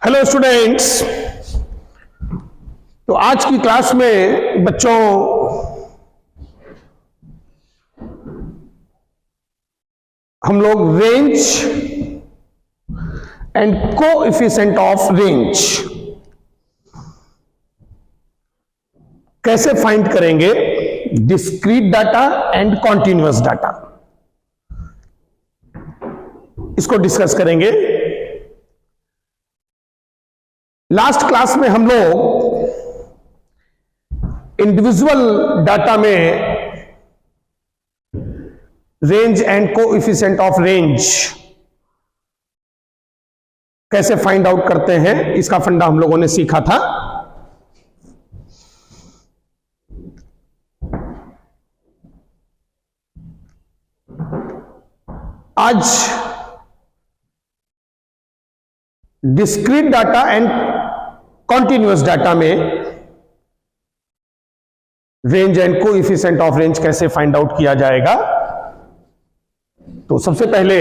Hello students. तो आज की क्लास में बच्चों हम लोग range and coefficient of range कैसे फाइंड करेंगे, discrete data and continuous data, इसको डिस्कस करेंगे। लास्ट क्लास में हम लोग इंडिविजुअल डाटा में range and coefficient of range कैसे फाइंड आउट करते हैं, इसका फंडा हम लोगों ने सीखा था। आज discrete data and continuous data में range and coefficient of range कैसे फाइंड आउट किया जाएगा। तो सबसे पहले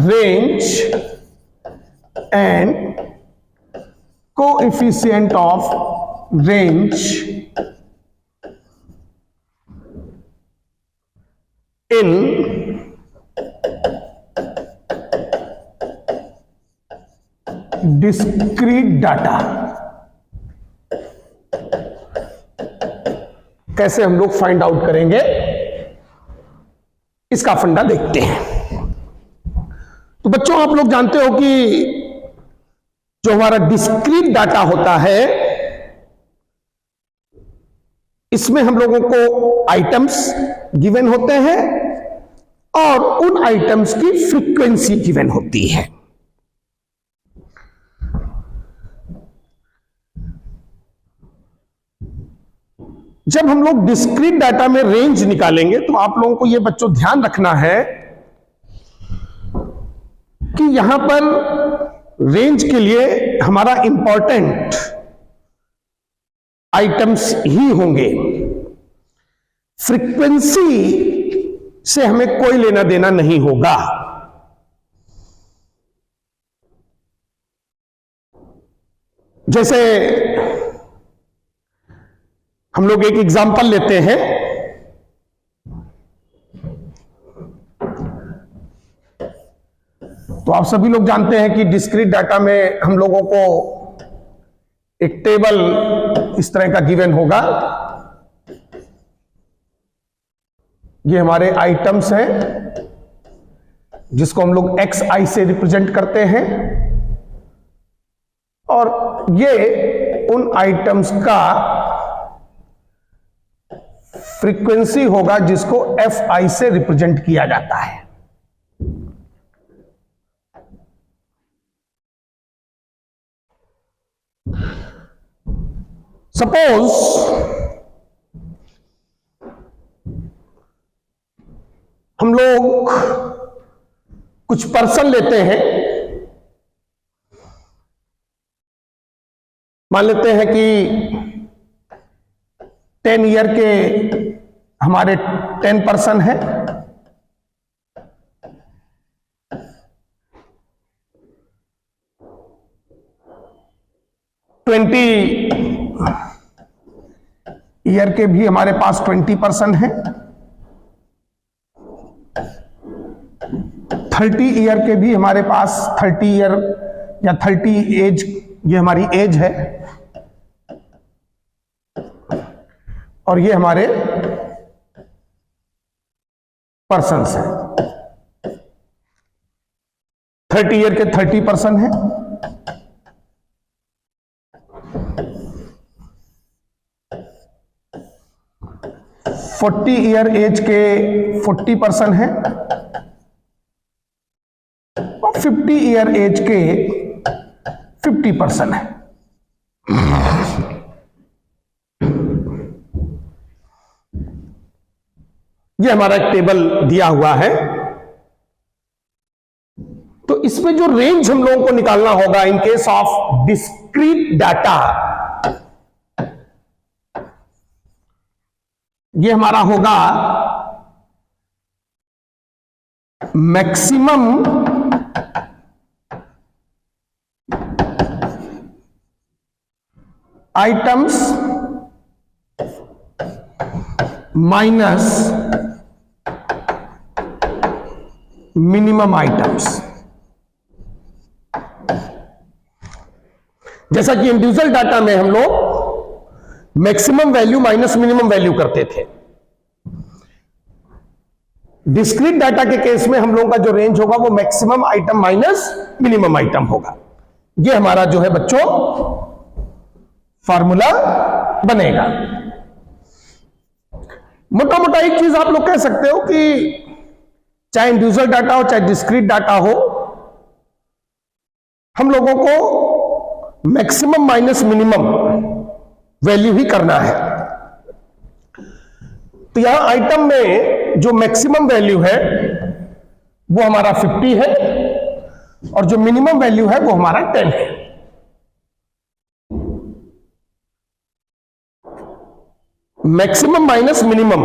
range and coefficient of range in discrete data कैसे हम लोग फाइंड आउट करेंगे, इसका फंडा देखते हैं। तो बच्चों आप लोग जानते हो कि जो हमारा डिस्क्रीट डाटा होता है, इसमें हम लोगों को आइटम्स गिवन होते हैं और उन आइटम्स की फ्रीक्वेंसी गिवन होती है। जब हम लोग डिस्क्रीट डाटा में रेंज निकालेंगे तो आप लोगों को यह बच्चों ध्यान रखना है कि यहां पर रेंज के लिए हमारा इंपॉर्टेंट आइटम्स ही होंगे। फ्रीक्वेंसी से हमें कोई लेना देना नहीं होगा। जैसे हम लोग एक एग्जांपल लेते हैं। तो आप सभी लोग जानते हैं कि डिस्क्रीट डाटा में हम लोगों को एक टेबल इस तरह का गिवन होगा। ये हमारे आइटम्स हैं जिसको हम लोग XI से रिप्रेजेंट करते हैं, और ये उन आइटम्स का फ्रीक्वेंसी होगा जिसको FI से रिप्रेजेंट किया जाता है। सपोज हम लोग कुछ पर्सन लेते हैं। मान लेते हैं कि 10 ईयर के हमारे 10 पर्सन हैं। ट्वेंटी ईयर के भी हमारे पास 20 पर्सन हैं। 30 ईयर के भी हमारे पास 30 ईयर या 30 एज, ये हमारी एज है, और ये हमारे पर्सन्स हैं। 30 ईयर के 30 पर्सन हैं। 40 ईयर एज के 40 पर्सन हैं और 50 ईयर एज के 50 पर्सन हैं। ये हमारा एक टेबल दिया हुआ है। तो इसमें जो रेंज हम लोगों को निकालना होगा in case of discrete data, ये हमारा होगा maximum items minus minimum items. जैसा कि इंडिविजुअल डाटा में हम लोग maximum value minus minimum value करते थे, डिस्क्रीट डाटा के केस में हम लोगों का जो रेंज होगा वो maximum item minus minimum item होगा। ये हमारा जो है बच्चों फॉर्मूला बनेगा। मोटा मोटा एक चीज आप लोग कह सकते हो कि चाहे इंडिविजुअल डाटा हो चाहे डिस्क्रीट डाटा हो, हम लोगों को मैक्सिमम माइनस मिनिमम वैल्यू ही करना है। तो यहां आइटम में जो मैक्सिमम वैल्यू है वो हमारा 50 है और जो मिनिमम वैल्यू है वो हमारा 10 है। मैक्सिमम माइनस मिनिमम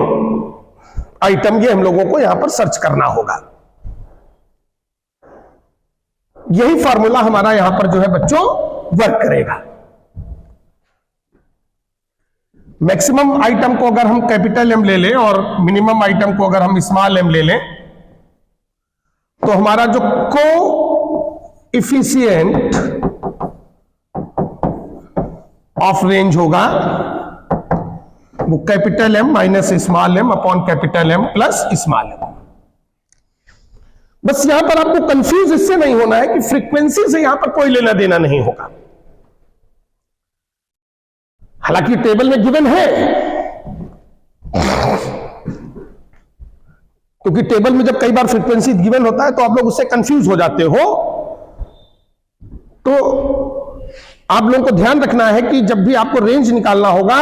आइटम ये हम लोगों को यहां पर सर्च करना होगा। यही फॉर्मूला हमारा यहां पर जो है बच्चों वर्क करेगा। मैक्सिमम आइटम को अगर हम कैपिटल एम ले लें और मिनिमम आइटम को अगर हम स्मॉल एम ले लें तो हमारा जो कोएफिशिएंट ऑफ रेंज होगा वो capital M minus small M upon capital M plus small M. बस यहां पर आपको कंफ्यूज इससे नहीं होना है कि फ्रीक्वेंसी से यहां पर कोई लेना देना नहीं होगा। हालांकि टेबल में गिवन है, क्योंकि टेबल में जब कई बार फ्रीक्वेंसी गिवन होता है तो आप लोग उससे कंफ्यूज हो जाते हो। तो आप लोगों को ध्यान रखना है कि जब भी आपको रेंज निकालना होगा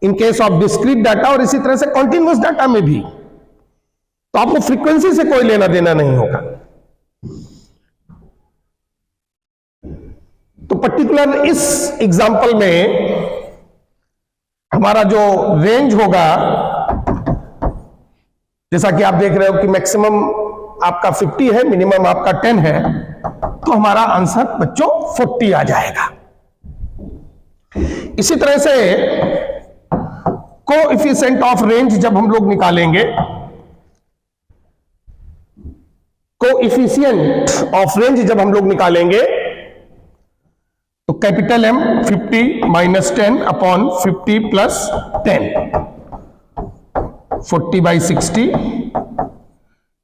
in case of discrete data और इसी तरह से कॉन्टिन्यूअस डाटा में भी, तो आपको फ्रीक्वेंसी से कोई लेना देना नहीं होगा। तो पर्टिकुलर इस एग्जांपल में हमारा जो रेंज होगा, जैसा कि आप देख रहे हो कि मैक्सिमम आपका 50 है, मिनिमम आपका 10 है, तो हमारा आंसर बच्चों 40 आ जाएगा। इसी तरह से कोएफिशिएंट ऑफ रेंज जब हम लोग निकालेंगे, कोएफिशिएंट ऑफ रेंज जब हम लोग निकालेंगे तो capital M 50 minus 10 upon 50 plus 10, 40/60,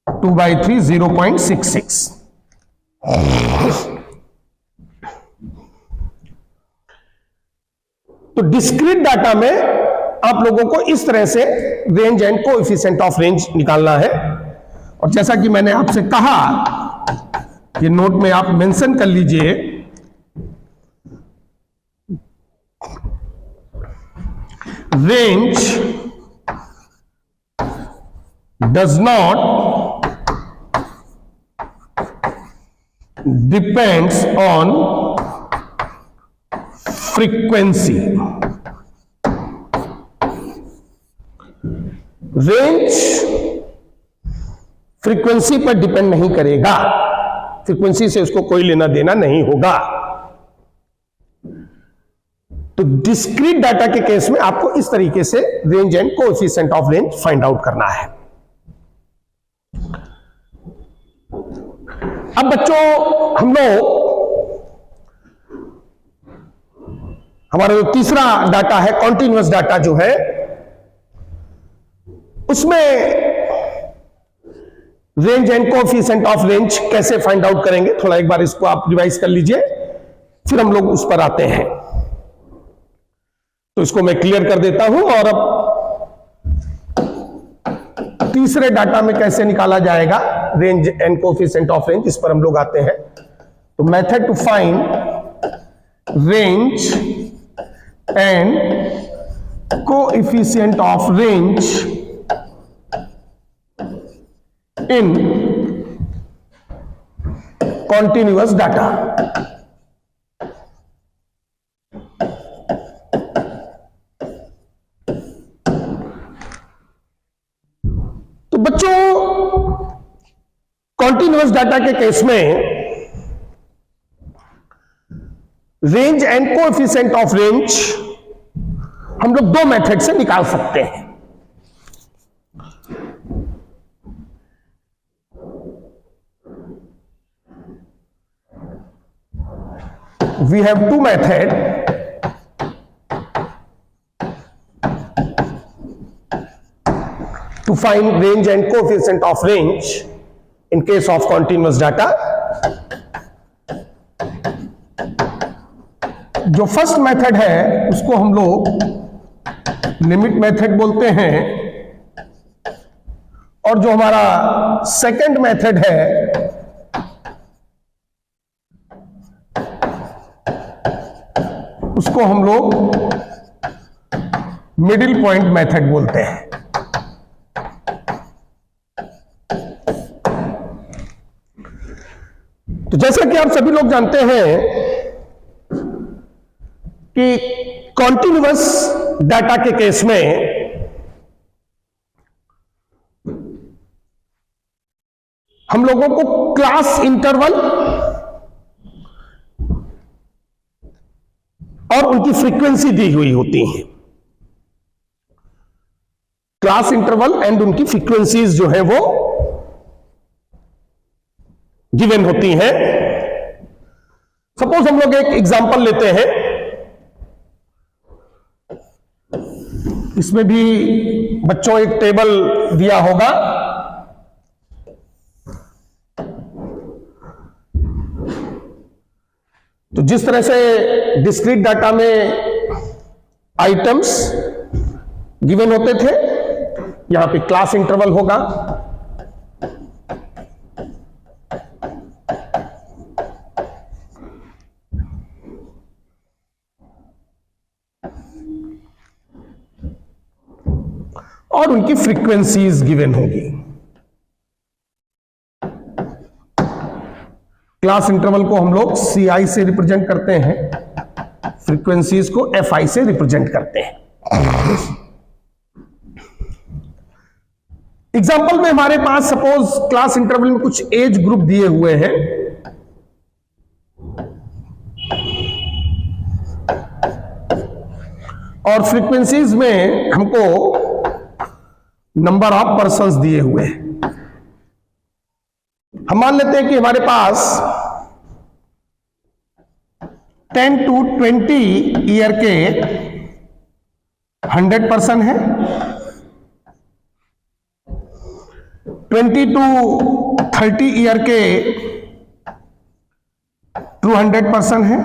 2/3, 0.66। तो डिस्क्रीट डाटा में आप लोगों को इस तरह से range and coefficient of range निकालना है। और जैसा कि मैंने आपसे कहा, ये नोट में आप मेंशन कर लीजिए, range does not depends on frequency. Range frequency पर डिपेंड नहीं करेगा, फ्रीक्वेंसी से उसको कोई लेना देना नहीं होगा। तो डिस्क्रीट डाटा के केस में आपको इस तरीके से range and coefficient of range find out करना है। अब बच्चों हम लोग हमारा जो तीसरा डाटा है, कॉन्टिन्यूअस डाटा जो है, उसमें range and coefficient of range कैसे फाइंड आउट करेंगे, थोड़ा एक बार इसको आप रिवाइज कर लीजिए, फिर हम लोग उस पर आते हैं। तो इसको मैं क्लियर कर देता हूं और अब तीसरे डाटा में कैसे निकाला जाएगा range and coefficient of range, इस पर हम लोग आते हैं। तो method to find range and coefficient of range in continuous data। तो बच्चों कॉन्टिन्यूअस डाटा के केस में range and coefficient of range हम लोग दो मेथड से निकाल सकते हैं। We have two methods to find range and coefficient of range in case of continuous data. जो फर्स्ट मेथड है उसको हम लोग लिमिट मेथड बोलते हैं, और जो हमारा सेकंड मेथड है उसको हम लोग मिडिल पॉइंट मेथड बोलते हैं। तो जैसा कि आप सभी लोग जानते हैं कि कॉन्टिन्यूअस डाटा के केस में हम लोगों को क्लास इंटरवल और उनकी फ्रीक्वेंसी दी हुई होती है। क्लास इंटरवल एंड उनकी फ्रीक्वेंसीज जो है वो गिवन होती हैं। सपोज हम लोग एक एग्जांपल लेते हैं, इसमें भी बच्चों एक टेबल दिया होगा। तो जिस तरह से डिस्क्रीट डाटा में आइटम्स गिवन होते थे, यहां पे क्लास इंटरवल होगा। और उनकी फ्रीक्वेंसीज गिवन होगी। क्लास इंटरवल को हम लोग CI से रिप्रेजेंट करते हैं, फ्रीक्वेंसीज को FI से रिप्रेजेंट करते हैं। एग्जाम्पल में हमारे पास सपोज क्लास इंटरवल में कुछ एज ग्रुप दिए हुए हैं, और फ्रीक्वेंसीज में हमको नंबर ऑफ पर्सन्स दिए हुए हैं। हम मान लेते हैं कि हमारे पास 10 to 20 ईयर के 100 पर्सन है, 20 to 30 ईयर के 200 पर्सन है,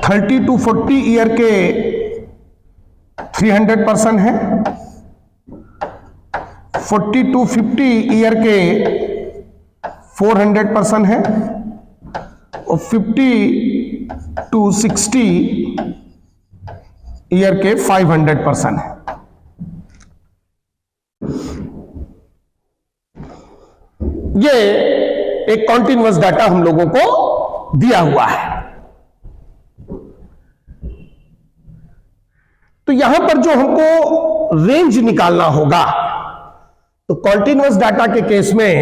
30 to 40 ईयर के 300 पर्सन है, 40 to 50 ईयर के 400 पर्सन है, और 50 to 60 ईयर के 500 पर्सन है। ये एक कॉन्टिन्यूअस डाटा हम लोगों को दिया हुआ है। तो यहां पर जो हमको रेंज निकालना होगा, तो कॉन्टिन्यूअस डाटा के केस में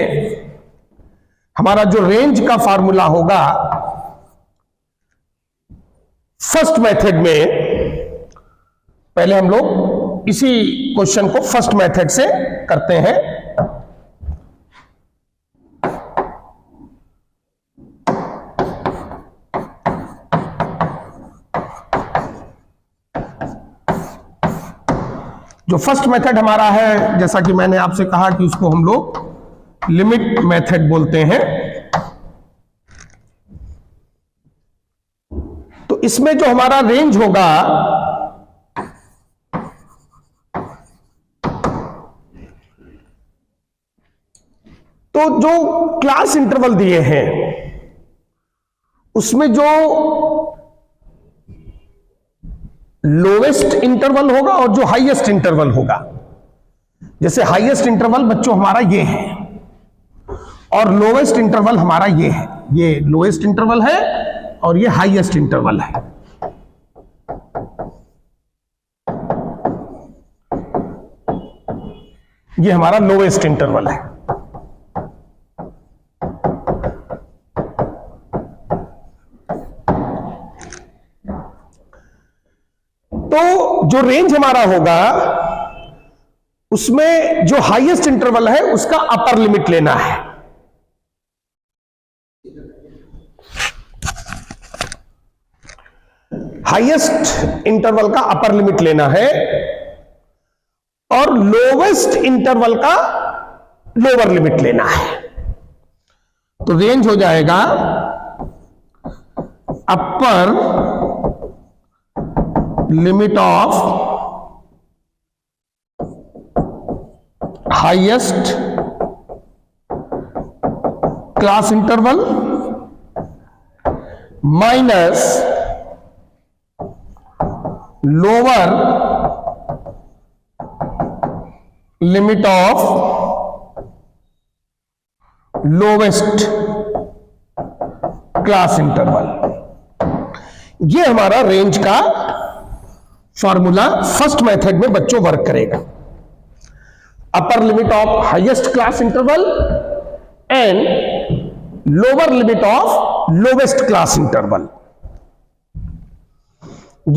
हमारा जो रेंज का फार्मूला होगा, फर्स्ट मेथड में पहले हम लोग इसी क्वेश्चन को फर्स्ट मेथड से करते हैं। जो फर्स्ट मेथड हमारा है, जैसा कि मैंने आपसे कहा कि उसको हम लोग लिमिट मेथड बोलते हैं। तो इसमें जो हमारा रेंज होगा, तो जो क्लास इंटरवल दिए हैं उसमें जो लोवेस्ट इंटरवल होगा और जो हाईएस्ट इंटरवल होगा, जैसे हाईएस्ट इंटरवल बच्चों हमारा ये है और लोवेस्ट इंटरवल हमारा ये है। ये लोवेस्ट इंटरवल है और ये हाईएस्ट इंटरवल है। ये हमारा लोवेस्ट इंटरवल है। जो रेंज हमारा होगा उसमें जो हाईएस्ट इंटरवल है उसका अपर लिमिट लेना है। हाईएस्ट इंटरवल का अपर लिमिट लेना है और लोवेस्ट इंटरवल का लोअर लिमिट लेना है। तो रेंज हो जाएगा upper limit of highest class interval minus lower limit of lowest class interval. ये हमारा रेंज का फॉर्मूला फर्स्ट मेथड में बच्चों वर्क करेगा। Upper limit of highest class interval and lower limit of lowest class interval.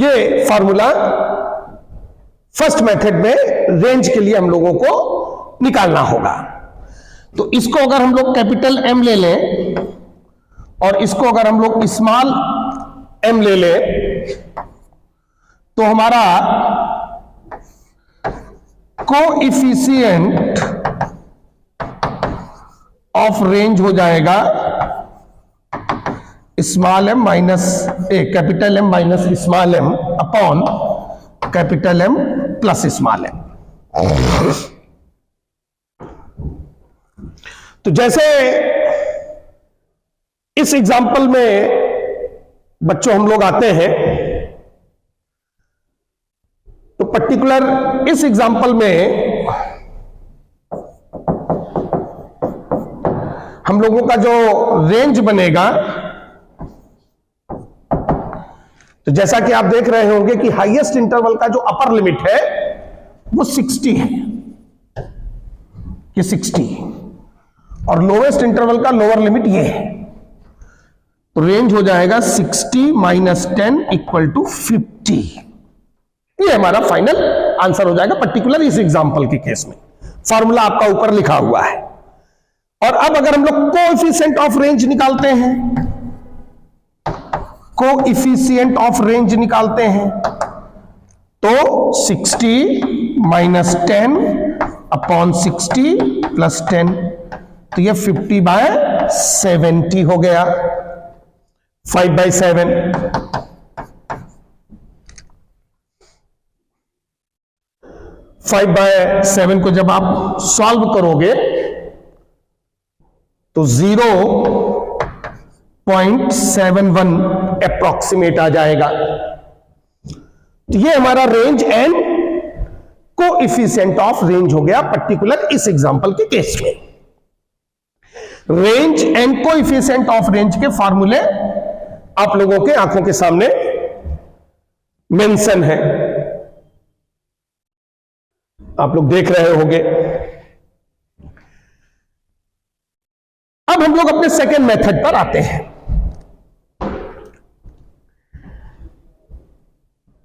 ये formula first method में range के लिए हम लोगों को निकालना होगा। तो इसको अगर हम लोग कैपिटल एम ले लें और इसको अगर हम लोग स्मॉल एम ले लें तो हमारा कोएफिशिएंट ऑफ रेंज हो जाएगा small M minus capital M minus small M upon capital M plus small M. तो जैसे इस एग्जाम्पल में बच्चों हम लोग आते हैं तो पर्टिकुलर इस एग्जाम्पल में हम लोगों का जो रेंज बनेगा तो जैसा कि आप देख रहे होंगे कि हाईएस्ट इंटरवल का जो अपर लिमिट है वो 60 है, ये 60 और लोवेस्ट इंटरवल का लोअर लिमिट ये है। तो रेंज हो जाएगा 60 माइनस 10 इक्वल टू 50। ये हमारा फाइनल आंसर हो जाएगा पर्टिकुलर इस एग्जांपल के केस में। फॉर्मूला आपका ऊपर लिखा हुआ है। और अब अगर हम लोग कोएफिशिएंट ऑफ रेंज निकालते हैं, कोएफिशिएंट ऑफ रेंज निकालते हैं तो 60 माइनस 10 अपॉन 60 प्लस 10 तो ये 50/70 हो गया, 5/7। 5/7 को जब आप सॉल्व करोगे तो 0.71 अप्रॉक्सीमेट आ जाएगा। तो ये हमारा range and coefficient of range हो गया पर्टिकुलर इस एग्जांपल के केस में। Range and coefficient of range के फॉर्मूले आप लोगों के आंखों के सामने मेंशन है, आप लोग देख रहे होंगे। अब हम लोग अपने सेकेंड मेथड पर आते हैं।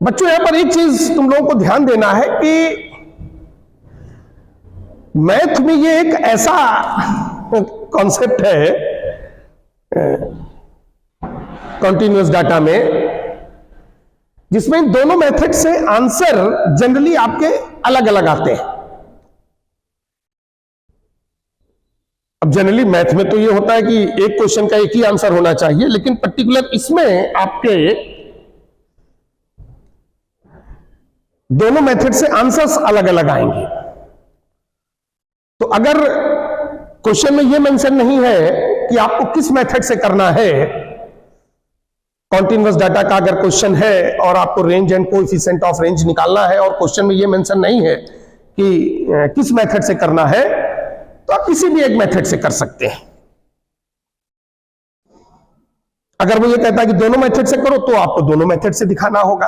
बच्चों यहां पर एक चीज तुम लोगों को ध्यान देना है कि मैथ में ये एक ऐसा कॉन्सेप्ट है कॉन्टिन्यूअस डाटा में जिसमें इन दोनों मेथड से आंसर जनरली आपके अलग अलग आते हैं। अब जनरली मैथ में तो ये होता है कि एक क्वेश्चन का एक ही आंसर होना चाहिए, लेकिन पर्टिकुलर इसमें आपके दोनों मेथड से आंसर्स अलग अलग आएंगे। तो अगर क्वेश्चन में यह मेंशन नहीं है कि आपको किस मेथड से करना है, कॉन्टिन्यूअस डाटा का अगर क्वेश्चन है और आपको range and coefficient of range निकालना है और क्वेश्चन में यह मेंशन नहीं है कि किस मेथड से करना है, तो आप किसी भी एक मेथड से कर सकते हैं। अगर वो ये कहता है कि दोनों मेथड से करो तो आपको दोनों मेथड से दिखाना होगा,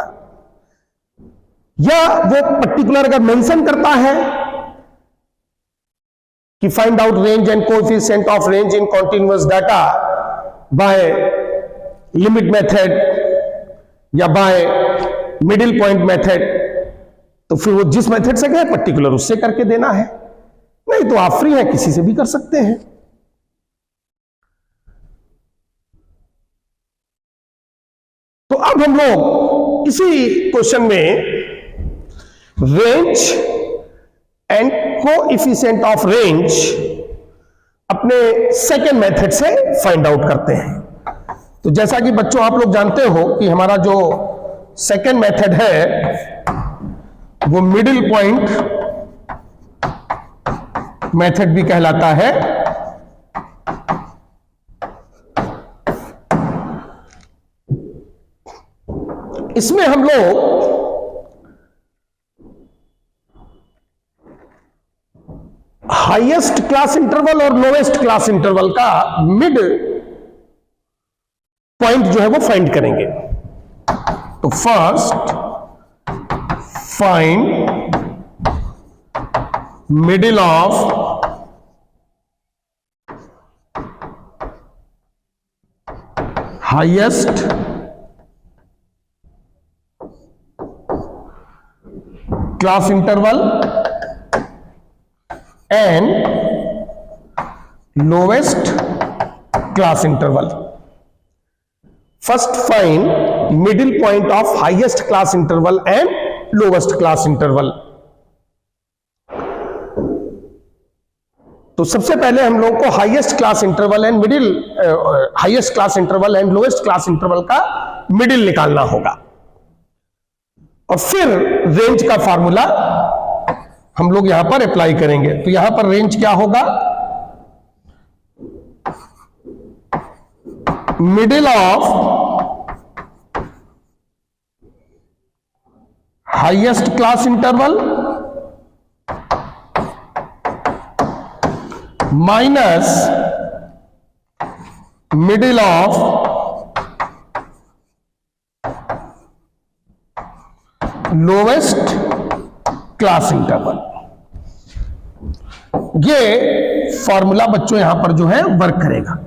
या वो पर्टिकुलर अगर मेंशन करता है कि find out range and coefficient of range in continuous data by limit method या बाय मिडिल पॉइंट मेथड, तो फिर वो जिस मेथड से गए पर्टिकुलर उससे करके देना है, नहीं तो आप फ्री हैं, किसी से भी कर सकते हैं। तो अब हम लोग इसी क्वेश्चन में range and coefficient of range अपने सेकेंड मेथड से फाइंड आउट करते हैं। तो जैसा कि बच्चों आप लोग जानते हो कि हमारा जो सेकेंड मेथड है वो मिडिल पॉइंट मेथड भी कहलाता है। इसमें हम लोग हाईएस्ट क्लास इंटरवल और लोएस्ट क्लास इंटरवल का मिड पॉइंट जो है वो फाइंड करेंगे। तो first find middle of highest class interval and lowest class interval. First find middle point of highest class interval and lowest class interval. तो सबसे पहले हम लोग को highest class interval and highest class interval and lowest class interval का middle निकालना होगा, और फिर रेंज का फार्मूला हम लोग यहां पर अप्लाई करेंगे। तो यहां पर रेंज क्या होगा, middle of highest class interval minus middle of lowest class interval. ये फॉर्मूला बच्चों यहां पर जो है वर्क करेगा।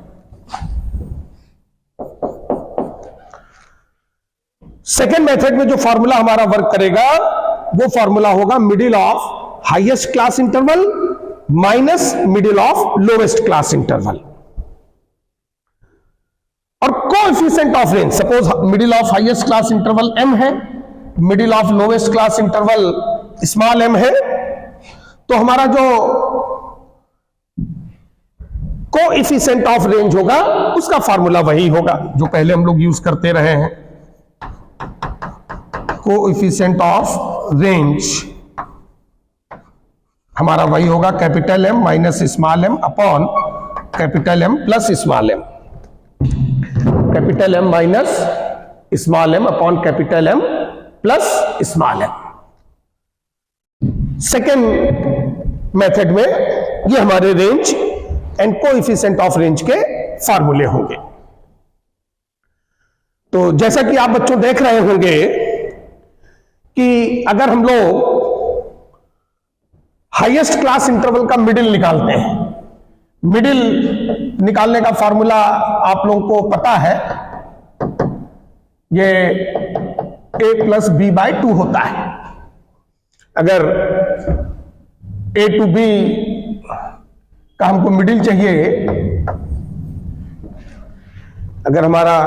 सेकेंड मेथड में जो फॉर्मूला हमारा वर्क करेगा वो फॉर्मूला होगा middle of highest class interval minus middle of lowest class interval. और coefficient of range, suppose middle of highest class interval m है, middle of lowest class interval small m है, तो हमारा जो कोएफिशिएंट ऑफ रेंज होगा उसका formula वही होगा जो पहले हम लोग यूज करते रहे हैं। कोएफिशिएंट ऑफ रेंज हमारा वही होगा capital M minus small m upon capital M plus small m। Capital M minus small m upon capital M plus small m। Second method में ये हमारे range and coefficient of range के फार्मूले होंगे। तो जैसा कि आप बच्चों देख रहे होंगे कि अगर हम लोग हाईएस्ट क्लास इंटरवल का मिडिल निकालते हैं, मिडिल निकालने का फार्मूला आप लोगों को पता है, ये a प्लस b बाई 2 होता है। अगर a टू b का हमको मिडिल चाहिए, अगर हमारा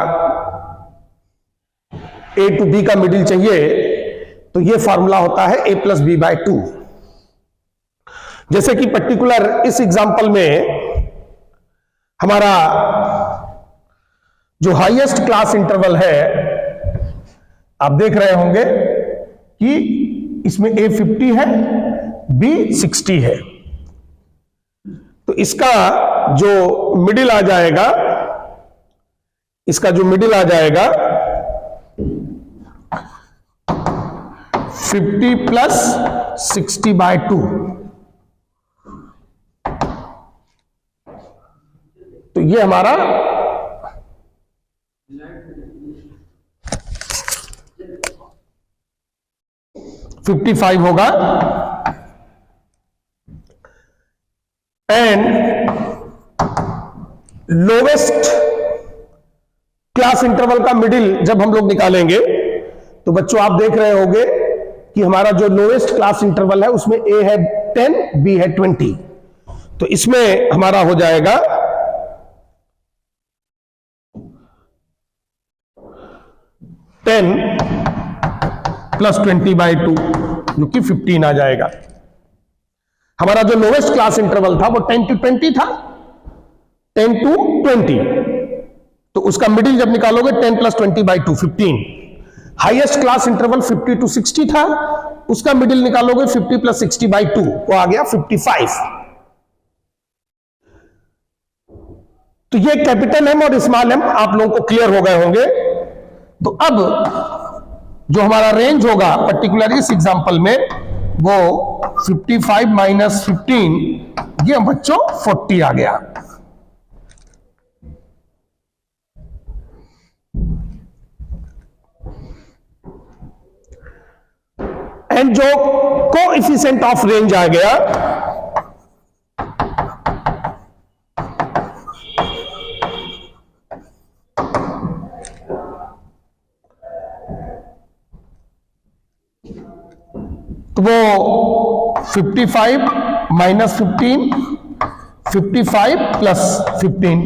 a टू b का मिडिल चाहिए तो ये फार्मूला होता है a प्लस b बाई 2। जैसे कि पर्टिकुलर इस एग्जांपल में हमारा जो हाईएस्ट क्लास इंटरवल है, आप देख रहे होंगे कि इसमें a 50 है, b 60 है। तो इसका जो मिडिल आ जाएगा, इसका जो मिडिल आ जाएगा 50 प्लस 60 बाई 2। तो ये हमारा 55 होगा। एंड लोवेस्ट क्लास इंटरवल का मिडिल जब हम लोग निकालेंगे तो बच्चों आप देख रहे होंगे कि हमारा जो लोएस्ट क्लास इंटरवल है उसमें ए है 10, बी है 20, तो इसमें हमारा हो जाएगा 10 प्लस 20/2 जो कि 15 आ जाएगा। हमारा जो लोएस्ट क्लास इंटरवल था वो 10 to 20 था, 10 to 20, तो उसका मिडिल जब निकालोगे 10 plus 20/2 15। Highest class interval 50 to 60 था, उसका मिडिल निकालोगे 50 प्लस 60/2 वो आ गया 55। तो ये कैपिटल एम और स्मॉल एम आप लोगों को क्लियर हो गए होंगे। तो अब जो हमारा रेंज होगा पर्टिकुलर इस एग्जांपल में वो 55 माइनस 15, ये बच्चों 40 आ गया। एंड जो कोएफिशिएंट ऑफ रेंज आ गया तो वो 55 माइनस 15, 55 प्लस 15।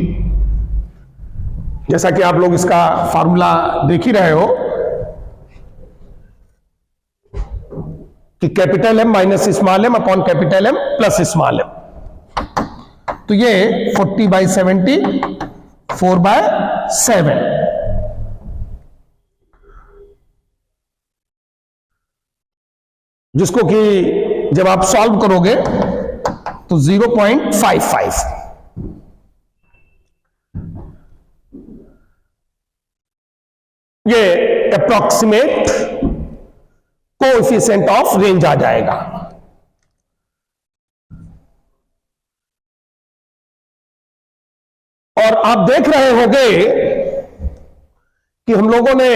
जैसा कि आप लोग इसका फॉर्मूला देख ही रहे हो कि capital M minus small M upon capital M plus small M, तो ये 40/70 4/7। जिसको कि जब आप सॉल्व करोगे तो 0.55। ये अप्रॉक्सीमेट कोएफिशिएंट ऑफ रेंज आ जाएगा। और आप देख रहे होंगे कि हम लोगों ने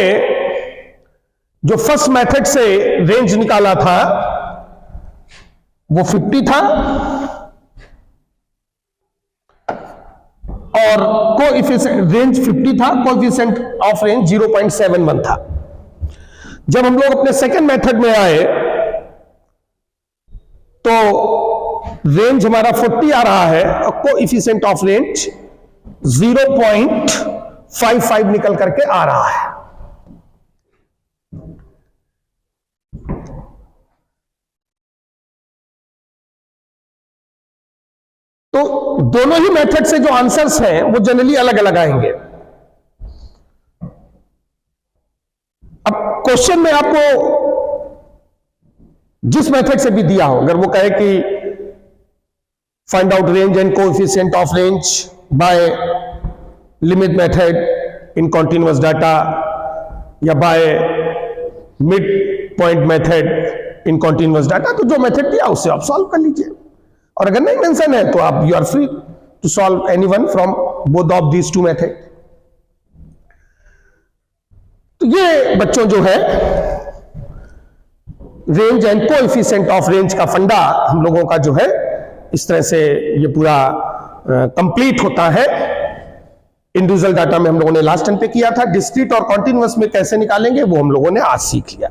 जो फर्स्ट मेथड से रेंज निकाला था वो 50 था और कोएफिशिएंट रेंज 50 था, कोएफिशिएंट ऑफ रेंज 0.71 था। जब हम लोग अपने सेकंड मेथड में आए तो रेंज हमारा 40 आ रहा है और कोएफिशिएंट ऑफ रेंज 0.55 निकल करके आ रहा है। तो दोनों ही मेथड से जो आंसर्स हैं वो जनरली अलग अलग आएंगे। अब क्वेश्चन में आपको जिस मेथड से भी दिया हो, अगर वो कहे कि find out range and coefficient of range by limit method in continuous data या by mid point method in continuous data, तो जो मेथड दिया उससे आप सॉल्व कर लीजिए। और अगर नहीं मेंशन है तो आप you are free to solve anyone from both of these two method. तो ये बच्चों जो है range and coefficient of range का फंडा हम लोगों का जो है इस तरह से ये पूरा कंप्लीट होता है। इंडिविजुअल डाटा में हम लोगों ने लास्ट टाइम पे किया था, डिस्क्रीट और कॉन्टिन्यूअस में कैसे निकालेंगे वो हम लोगों ने आज सीख लिया।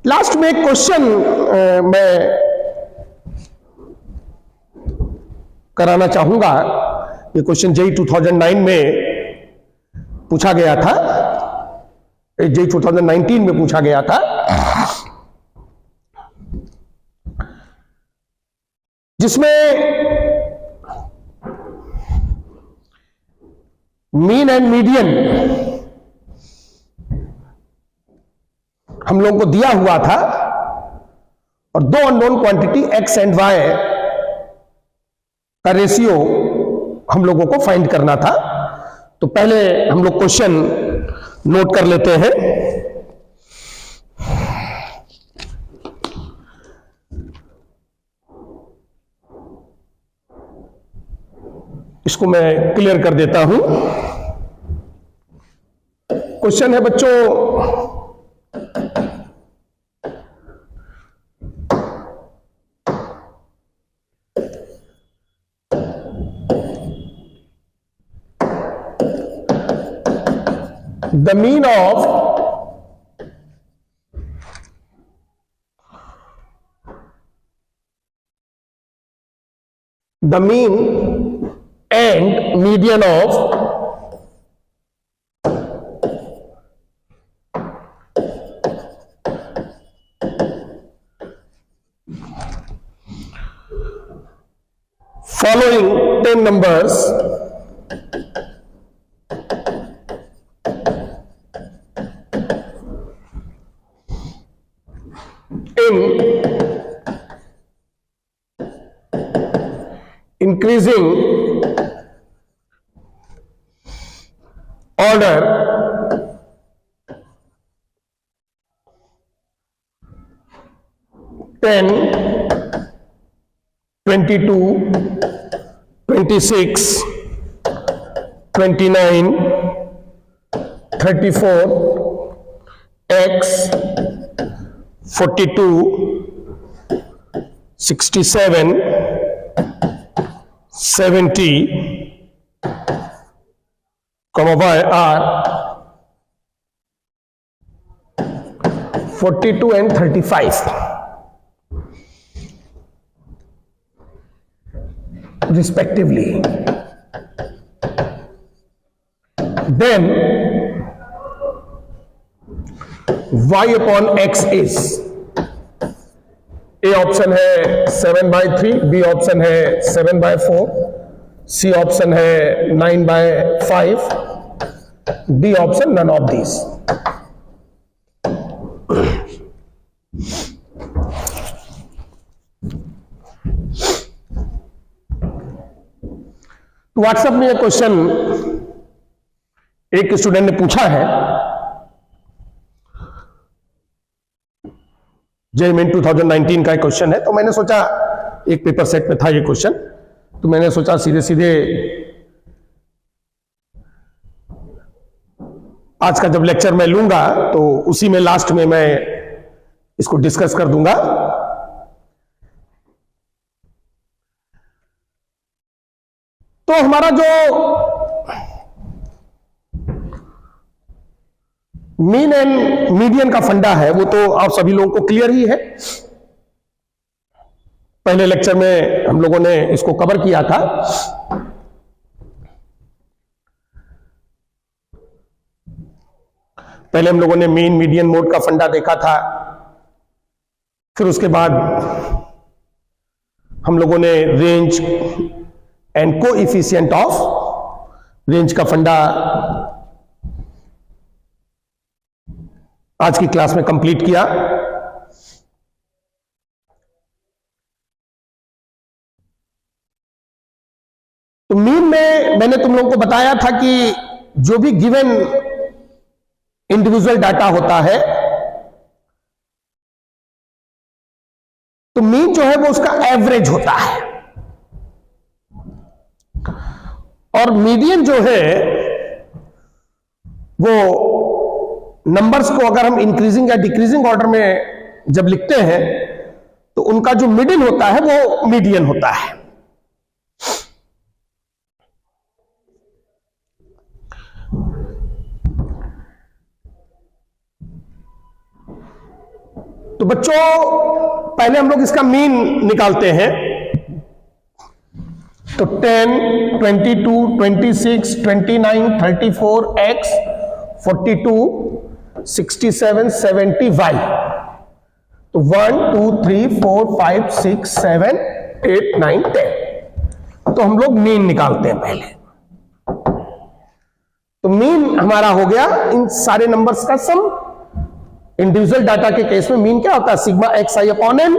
लास्ट में एक क्वेश्चन मैं कराना चाहूंगा। ये क्वेश्चन जेईई 2009 में पूछा गया था, जेईई 2019 में पूछा गया था, जिसमें मीन एंड मीडियन हम लोगों को दिया हुआ था और दो unknown quantity x and y का रेशियो हम लोगों को फाइंड करना था। तो पहले हम लोग क्वेश्चन नोट कर लेते हैं। इसको मैं क्लियर कर देता हूं। क्वेश्चन है बच्चों, the mean of the mean and median of following 10 numbers in increasing order ten, 22, 26, 29, 34, X, 42, 67, 70, comma Y are 42 and 35 respectively. Then y upon x is A option है 7/3, बी ऑप्शन है 7/4, सी option है 9/5, D option none of this. WhatsApp में यह question एक student ने पूछा है, JEE main 2019 का एक क्वेश्चन है। तो मैंने सोचा, एक पेपर सेट में था ये क्वेश्चन, तो मैंने सोचा सीधे सीधे आज का जब लेक्चर मैं लूंगा तो उसी में लास्ट में मैं इसको डिस्कस कर दूंगा। तो हमारा जो मीन एंड मीडियन का फंडा है वो तो आप सभी लोगों को क्लियर ही है। पहले लेक्चर में हम लोगों ने इसको कवर किया था। पहले हम लोगों ने मीन मीडियन मोड का फंडा देखा था, फिर उसके बाद हम लोगों ने range and coefficient of range का फंडा आज की क्लास में कंप्लीट किया। तो मीन में मैंने तुम लोगों को बताया था कि जो भी गिवन इंडिविजुअल डाटा होता है तो मीन जो है वो उसका एवरेज होता है, और मीडियन जो है वो नंबर्स को अगर हम इंक्रीजिंग या डिक्रीजिंग ऑर्डर में जब लिखते हैं तो उनका जो मिडिल होता है वो मीडियन होता है। तो बच्चों पहले हम लोग इसका मीन निकालते हैं। तो 10, 22, 26, 29, 34, X, 42, 67, 70, Y। तो 1, 2, 3, 4, 5, 6, 7, 8, 9, 10। तो हम लोग मीन निकालते हैं पहले। तो मीन हमारा हो गया इन सारे नंबर्स का सम। इंडिविजुअल डाटा के केस में मीन क्या होता है? Sigma x i upon n,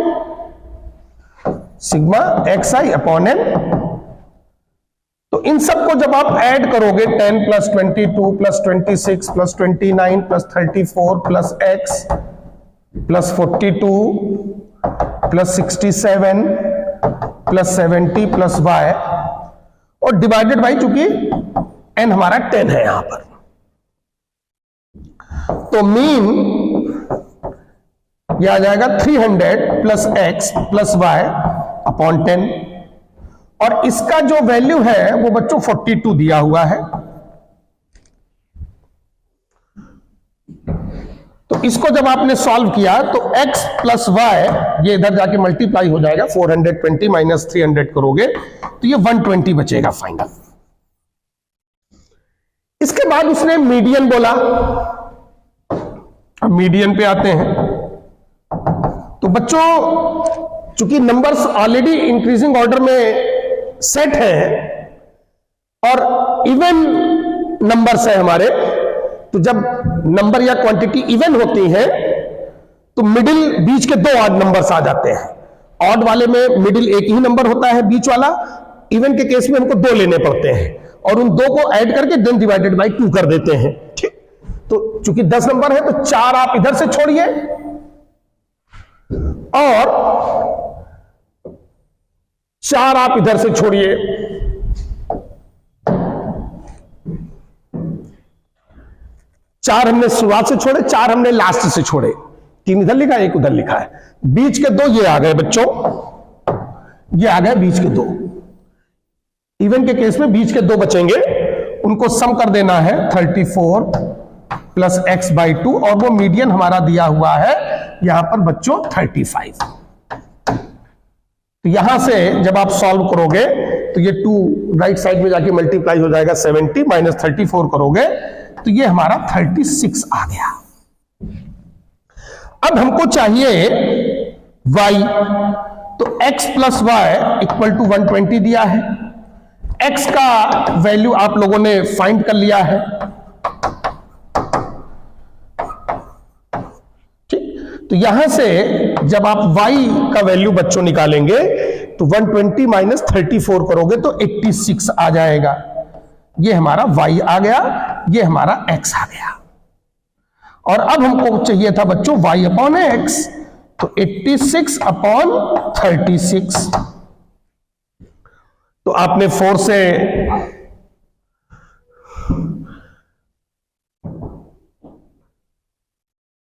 sigma x i upon n. तो इन सबको जब आप ऐड करोगे 10 plus 22 plus 26 plus 29 plus 34 plus x plus 42 plus 67 plus 70 plus y और डिवाइडेड बाई, चूंकि एन हमारा 10 है यहां पर, तो मीन यह आ जाएगा 300 plus x plus y upon 10। और इसका जो वैल्यू है वो बच्चों 42 दिया हुआ है। इसको जब आपने सॉल्व किया तो x प्लस वाई ये इधर जाके मल्टीप्लाई हो जाएगा, 420 माइनस 300 करोगे तो ये 120 बचेगा फाइनल। इसके बाद उसने मीडियन बोला। अब मीडियन पे आते हैं। तो बच्चों चूंकि नंबर्स ऑलरेडी इंक्रीजिंग ऑर्डर में सेट है और इवन नंबर्स है हमारे, तो जब नंबर या क्वांटिटी इवन होती है तो मिडिल बीच के दो ऑड नंबर्स आ जाते हैं। ऑड वाले में मिडिल एक ही नंबर होता है, बीच वाला। इवन के केस में हमको दो लेने पड़ते हैं और उन दो को ऐड करके देन डिवाइडेड बाय 2 कर देते हैं। ठीक, तो चूंकि 10 नंबर है तो 4 आप इधर से छोड़िए और 4 आप इधर से छोड़िए। 4 हमने शुरुआत से छोड़े, 4 हमने लास्ट से छोड़े। 3 इधर लिखा है, 1 उधर लिखा है। बीच के 2 ये आ गए बच्चों, ये आ गए बीच के 2। इवन के केस में बीच के 2 बचेंगे, उनको सम कर देना है 34 प्लस x बाई 2 और वो मीडियन हमारा दिया हुआ है यहां पर बच्चों 35। तो यहां से जब आप सॉल्व करोगे तो ये 2 राइट साइड में जाके मल्टीप्लाई हो जाएगा, 70 माइनस 34 करोगे तो ये हमारा 36 आ गया। अब हमको चाहिए y, तो x plus y equal to 120 दिया है। x का वैल्यू आप लोगों ने फाइंड कर लिया है। ठीक, तो यहां से जब आप y का वैल्यू बच्चों निकालेंगे तो 120 माइनस 34 करोगे तो 86 आ जाएगा। ये हमारा y आ गया, ये हमारा x आ गया। और अब हमको चाहिए था बच्चों y अपॉन x, तो 86 अपॉन 36। तो आपने 4 से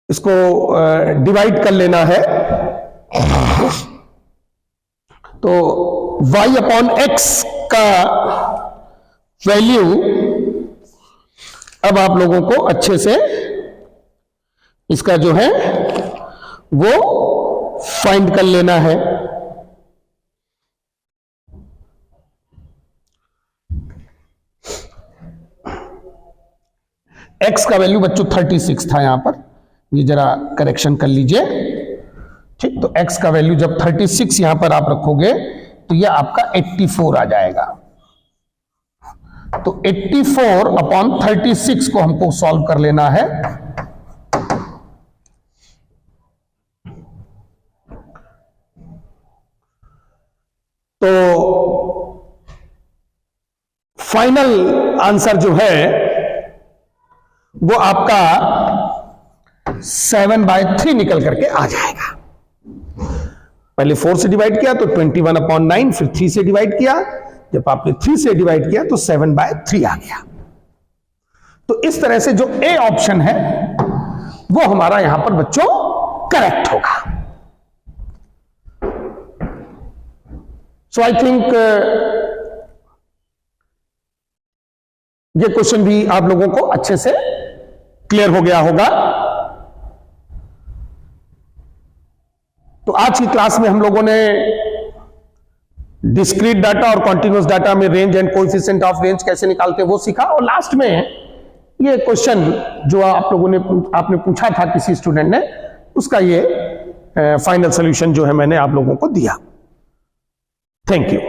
इसको डिवाइड कर लेना है। तो y अपॉन x का वैल्यू अब आप लोगों को अच्छे से इसका जो है वो फाइंड कर लेना है। x का वैल्यू बच्चों 36 था, यहां पर ये जरा करेक्शन कर लीजिए। ठीक, तो x का वैल्यू जब 36 यहां पर आप रखोगे तो ये आपका 84 आ जाएगा। तो 84 अपॉन 36 को हमको सॉल्व कर लेना है। तो फाइनल आंसर जो है वो आपका 7/3 निकल करके आ जाएगा। पहले 4 से डिवाइड किया तो 21/9, फिर 3 से डिवाइड किया, जब आपने 3 से डिवाइड किया तो 7/3 आ गया। तो इस तरह से जो ए ऑप्शन है वो हमारा यहां पर बच्चों करेक्ट होगा। सो आई थिंक ये क्वेश्चन भी आप लोगों को अच्छे से क्लियर हो गया होगा। तो आज की क्लास में हम लोगों ने डिस्क्रीट डाटा और कॉन्टिन्यूअस डाटा में range and coefficient of range कैसे निकालते हैं वो सीखा, और लास्ट में ये क्वेश्चन जो आप लोगों ने आपने पूछा था किसी स्टूडेंट ने, उसका ये फाइनल सॉल्यूशन जो है मैंने आप लोगों को दिया। Thank you.